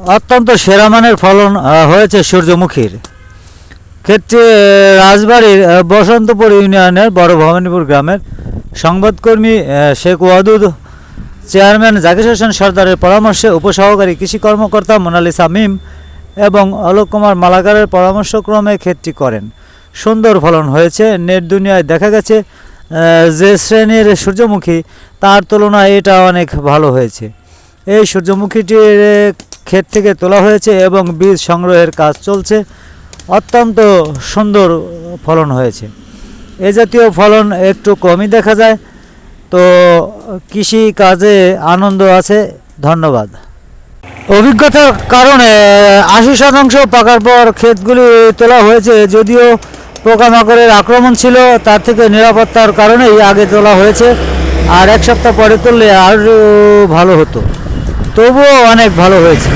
অত্যন্ত সেরা মানের ফলন হয়েছে সূর্যমুখীর ক্ষেত্রে। রাজবাড়ীর বসন্তপুর ইউনিয়নের বড় ভবানীপুর গ্রামের সংবাদকর্মী শেখ ওয়াদুদ, চেয়ারম্যান জাকির হোসেন সর্দারের পরামর্শে উপসহকারী কৃষি কর্মকর্তা মোনালিসা মিম এবং অলোক কুমার মালাকারের পরামর্শক্রমে ক্ষেতটি করেন। সুন্দর ফলন হয়েছে। নেট দুনিয়ায় দেখা গেছে যে শ্রেণীর সূর্যমুখী তার তুলনায় এটা অনেক ভালো হয়েছে। এই সূর্যমুখীটির ক্ষেত থেকে তোলা হয়েছে এবং বীজ সংগ্রহের কাজ চলছে। অত্যন্ত সুন্দর ফলন হয়েছে। এ জাতীয় ফলন একটু কমই দেখা যায়। তো কৃষি কাজে আনন্দ আছে। ধন্যবাদ। অভিজ্ঞতার কারণে ৮০% পাকার পর ক্ষেতগুলি তোলা হয়েছে। যদিও পোকামাকড়ের আক্রমণ ছিল, তার থেকে নিরাপত্তার কারণেই আগে তোলা হয়েছে। আর এক সপ্তাহ পরে তুললে আরও ভালো হতো। তবুও অনেক ভালো হয়েছে।